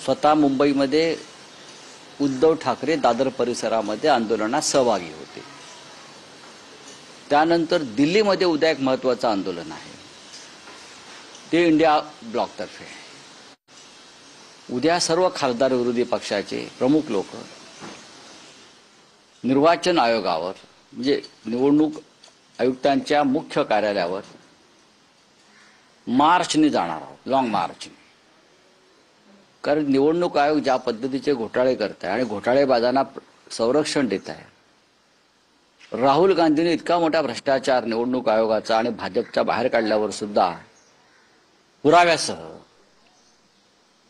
स्वतः मुंबईमध्ये उद्धव ठाकरे दादर परिसरामध्ये आंदोलनात सहभागी होते। त्यानंतर दिल्लीमध्ये उद्या एक महत्त्वाचं आंदोलन आहे, ते इंडिया ब्लॉकतर्फे। उद्या सर्व खासदार विरोधी पक्षाचे प्रमुख लोक निर्वाचन आयोगावर म्हणजे निवडणूक आयुक्तांच्या मुख्य कार्यालयावर मार्चने जाणार आहोत, लॉंग मार्चने। कारण निवडणूक आयोग ज्या पद्धतीचे घोटाळे करत आहे आणि घोटाळेबाजांना संरक्षण देत आहे, राहुल गांधींनी इतका मोठा भ्रष्टाचार निवडणूक आयोगाचा आणि भाजपच्या बाहेर काढल्यावर सुद्धा पुराव्यासह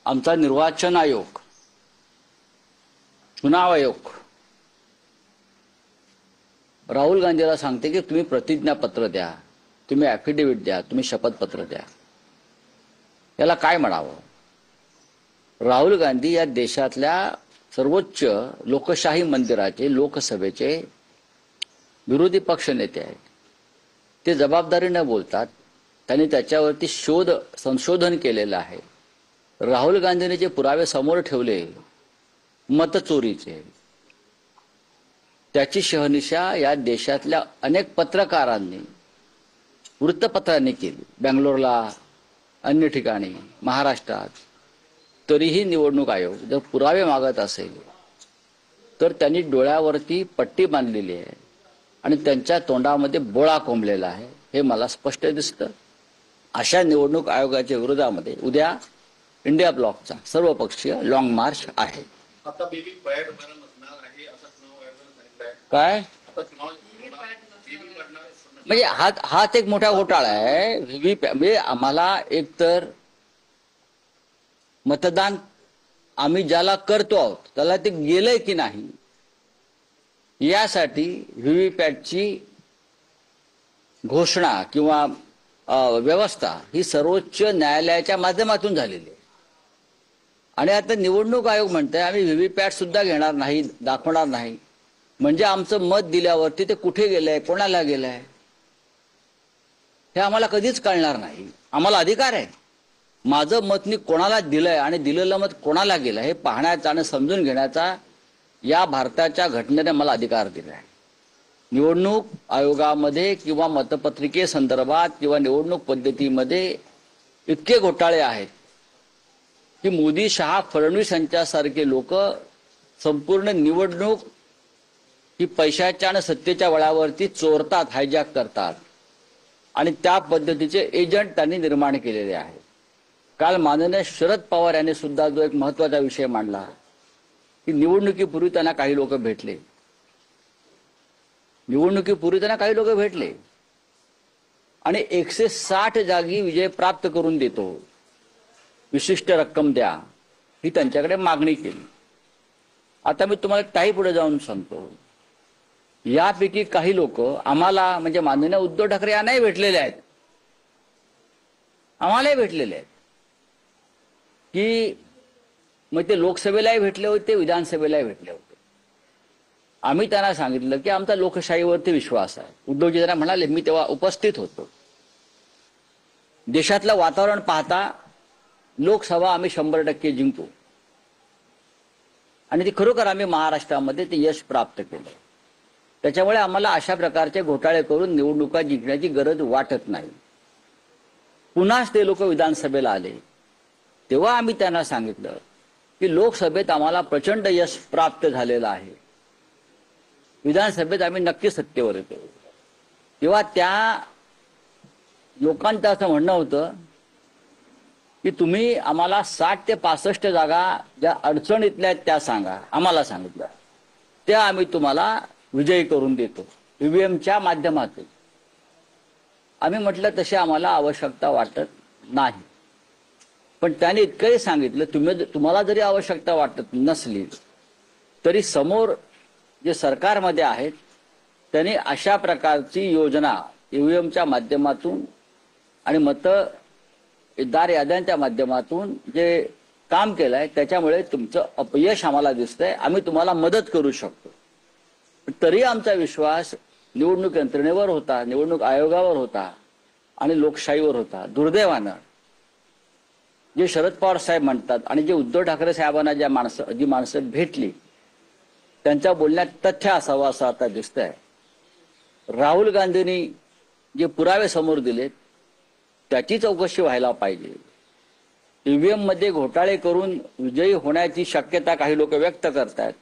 आमचा निर्वाचन आयोग, चुनाव आयोग राहुल गांधीला सांगते की तुम्ही प्रतिज्ञापत्र द्या, तुम्ही ॲफिडेव्हिट द्या, तुम्ही शपथपत्र द्या। याला काय म्हणावं? राहुल गांधी या देशातल्या सर्वोच्च लोकशाही मंदिराचे, लोकसभेचे विरोधी पक्ष नेते आहेत। ते जबाबदारीने बोलतात। त्यांनी त्याच्यावरती संशोधन केलेलं आहे। राहुल गांधींनी जे पुरावे समोर ठेवले मतचोरीचे, त्याची शहनिशा या देशातल्या अनेक पत्रकारांनी, वृत्तपत्रांनी केली, बेंगलोरला, अन्य ठिकाणी, महाराष्ट्रात। तरीही निवडणूक आयोग जर पुरावे मागत असेल तर त्यांनी डोळ्यावरती पट्टी बांधलेली आहे आणि त्यांच्या तोंडामध्ये बोळा कोंबलेला आहे, हे मला स्पष्ट दिसतं। अशा निवडणूक आयोगाच्या विरोधामध्ये उद्या इंडिया ब्लॉकचा सर्वपक्षीय लॉंग मार्च आहे। काय म्हणजे हाच एक मोठा घोटाळा आहे। म्हणजे आम्हाला एकतर मतदान आम्ही ज्याला करतो आहोत त्याला ते गेलंय की नाही यासाठी व्हीव्हीपॅटची घोषणा किंवा व्यवस्था ही सर्वोच्च न्यायालयाच्या माध्यमातून झालेली आहे। आणि आता निवडणूक आयोग म्हणते आम्ही व्हीव्हीपॅट सुद्धा घेणार नाही, दाखवणार नाही। म्हणजे आमचं मत दिल्यावरती ते कुठे गेलंय, कोणाला गेलंय हे आम्हाला कधीच कळणार नाही। आम्हाला अधिकार आहे, माझं मत मी कोणाला दिलंय आणि दिलेलं मत कोणाला गेलं हे पाहण्याचा आणि समजून घेण्याचा या भारताच्या घटनेने मला अधिकार दिला आहे। निवडणूक आयोगामध्ये किंवा मतपत्रिकेसंदर्भात किंवा निवडणूक पद्धतीमध्ये इतके घोटाळे आहेत की मोदी, शहा, फडणवीस यांच्यासारखे लोक संपूर्ण निवडणूक ही पैशाच्या आणि सत्तेच्या बळावरती चोरतात, हायजॅक करतात आणि त्या पद्धतीचे एजंट त्यांनी निर्माण केलेले आहेत। काल माननीय शरद पवार यांनी सुद्धा जो एक महत्त्वाचा विषय मांडला की निवडणुकीपूर्वी त्यांना काही लोक भेटले, आणि 160 जागी विजय प्राप्त करून देतो, विशिष्ट रक्कम द्या, ही त्यांच्याकडे मागणी केली। आता मी तुम्हाला काही पुढे जाऊन सांगतो, यापैकी काही लोक आम्हाला म्हणजे माननीय उद्धव ठाकरे यांनाही भेटलेले आहेत, आम्हालाही भेटलेले आहेत की मग ते लोकसभेलाही भेटले होते, विधानसभेलाही भेटले होते। आम्ही त्यांना सांगितलं की आमचा लोकशाहीवरती विश्वास आहे। उद्धवजी त्यांना म्हणाले, मी तेव्हा उपस्थित होतो, देशातलं वातावरण पाहता लोकसभा आम्ही 100% जिंकू आणि ते खरोखर आम्ही महाराष्ट्रामध्ये ते यश प्राप्त केलं। त्याच्यामुळे आम्हाला अशा प्रकारचे घोटाळे करून निवडणुका जिंकण्याची गरज वाटत नाही। पुन्हाच ते लोक विधानसभेला आले तेव्हा आम्ही त्यांना सांगितलं की लोकसभेत आम्हाला प्रचंड यश प्राप्त झालेलं आहे, विधानसभेत आम्ही नक्की सत्तेवर येतो। तेव्हा त्या लोकांचं असं म्हणणं होतं की तुम्ही आम्हाला 60 ते 65 जागा ज्या अडचणीतल्या आहेत त्या सांगा, आम्हाला सांगितलं, त्या आम्ही तुम्हाला विजयी करून देतो ईव्हीएमच्या माध्यमातून। आम्ही म्हटलं तशी आम्हाला आवश्यकता वाटत नाही, पण त्याने इतकंही सांगितलं तुम्हाला जरी आवश्यकता वाटत नसली तरी समोर जे सरकारमध्ये आहेत त्यांनी अशा प्रकारची योजना ईव्हीएमच्या माध्यमातून आणि मतदार याद्यांच्या माध्यमातून जे काम केलंय त्याच्यामुळे तुमचं अपयश आम्हाला दिसतंय, आम्ही तुम्हाला मदत करू शकतो। तरी आमचा विश्वास निवडणूक यंत्रणेवर होता, निवडणूक आयोगावर होता आणि लोकशाहीवर होता। दुर्दैवानं जे शरद पवार साहेब म्हणतात आणि जे उद्धव ठाकरे साहेबांना जी माणसं भेटली त्यांच्या बोलण्यात तथ्य असावं असं आता दिसतंय. राहुल गांधींनी जे पुरावे समोर दिलेत त्याची चौकशी व्हायला पाहिजे. ईव्हीएम मध्ये घोटाळे करून विजयी होण्याची शक्यता काही लोक व्यक्त करतात.